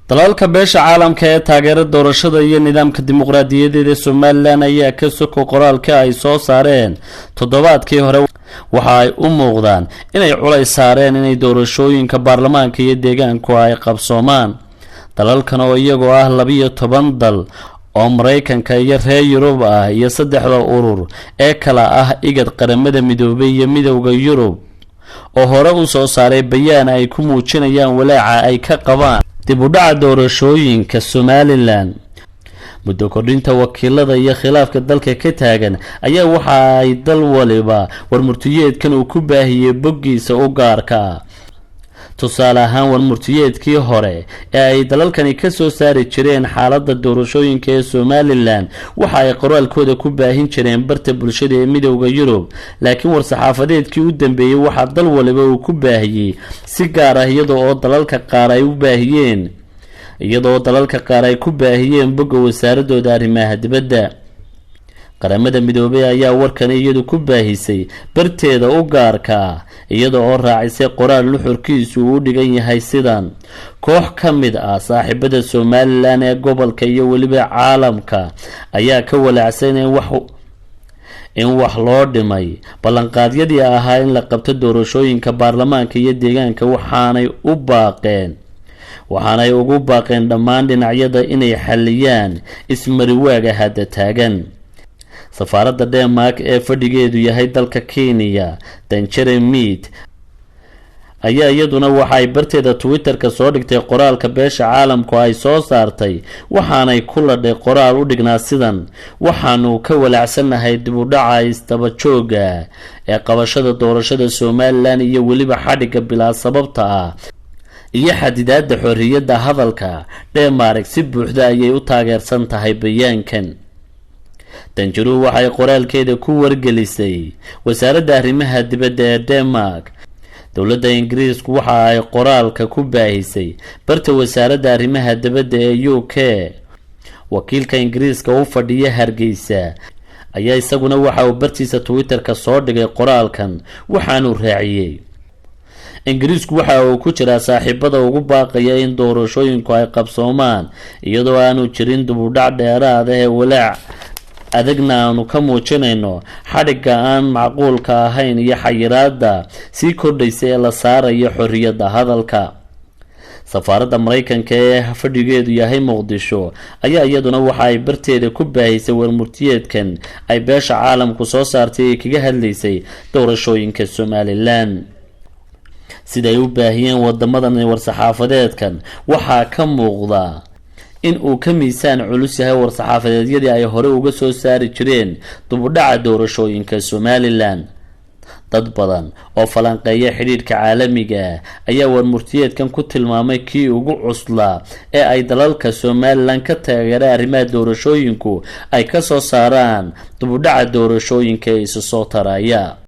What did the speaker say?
dalalka beesha caalamka ee taageerada doorashada iyo nidaamka dimuqraadiyadeed ee Somaliland ayaa ka soo qoraalka ay soo saareen toddobaadkii hore waxa ay u muuqdaan inay culays saareen inay doorashooyinka baarlamaanka iyo deegaanku ay qabsoomaan. dalalkan oo iyagoo ah 12 dal oo Mareykanka iyo reer Yurub ah iyo saddexda urur ee kala ah IGAD Qaramada Midoobay iyo Midowga Yurub oo hore u soo saaray bayaan ay ku muujinayaan walaaca ay ka qabaan dib u dhaca doorashooyinka Somaliland. muddo kordhinta wakiilada iyo khilaafka dalka ka taagan ayaa waxa ay dal waliba warmurtiyeedkan uu ku baahiyay boggiisa u gaarka ah. tusaale ahaan warmurtiyeedkii hore ee ay dalalkani ka soo saari jireen xaaladda doorashooyinka ee Somaliland waxa ay qoraalkooda ku baahin jireen barta bulshada ee Midowga Yurub, laakiin war-saxaafadeedkii u dambeeyay waxa dal waliba uu ku baahiyay si gaar ah iyadoo dalalka qaar ay ku baahiyeen bogga wasaaradooda arrimaha dibadda. qaramada Midoobay ayaa warkan iyadu ku baahisay barteeda u gaarka ah iyada oo raacisay qoraal nuxurkiisu u dhigan yahay sidan: koox ka mid ah saaxiibada Somaliland ee gobolka iyo waliba caalamka ayaa ka walaacsan in wax loo dhimay ballanqaadyadii ahaa in la qabto doorashooyinka baarlamaanka iyo deegaanka waxaanay ugu baaqeen dhammaan dhinacyada inay xaliyaan ismariwaaga hadda taagan. safaaradda Denmark ee fadhigeedu yahay dalka Kenya, Danjere Mead ayaa iyaduna waxay barteeda Twitter-ka soo dhigtay qoraalka beesha caalamku ay soo saartay waxaanay ku ladhay qoraal u dhignaa sidan: waxaanu ka walaacsanahay dib u dhaca istaba jooga ee qabashada doorashada Somaliland iyo waliba xadhiga bilaa sababta ah iyo xadidaadda xorriyadda hadalka. Denmark si buuxda ayay u taageersan tahay bayaankan. Danjero waxay qoraalkeeda ku wargelisay wasaaradda arrimaha dibadda ee Denmark. dowladda Ingiriisku waxa ay qoraalka ku baahisay barta wasaaradda arrimaha dibadda ee UK. wakiilka Ingiriiska u fadhiya Hargeysa ayaa isaguna waxa uu bartiisa Twitter-ka soo dhigay qoraalkan waxaanu raaciyay: Ingiriisku waxa uu ku jira saaxiibada ugu baaqaya in doorashooyinku ay qabsoomaan iyadoo aanu jirin dib u dhac dheeraad ah ee walaac adagna aanu ka muujinayno xadhiga aan macquulka ahayn iyo xayiraadda sii kordhaysa ee la saarayo xorriyadda hadalka. safaaradda Mareykanka ee fadhigeedu yahay Muqdisho ayaa iyaduna waxa ay barteeda ku baahisay warmurtiyeedkan ay beesha caalamku soo saartay ee kaga hadlaysay doorashooyinka Somaliland. siday u baahiyeen wadamadan war-saxaafadeedkan waxaa ka muuqda in uu ka miisaan culus yahay war-saxaafadeedyadii ay hore uga soo saari jireen dib u dhaca doorashooyinka Somaliland. dad badan oo falanqeeya xiriirka caalamiga ayaa warmurtiyeedkan ku tilmaamay kii ugu cuslaa ee ay dalalka Somaliland ka taageera arrimaha doorashooyinku ay ka soo saaraan dib u dhaca doorashooyinka isu soo taraya.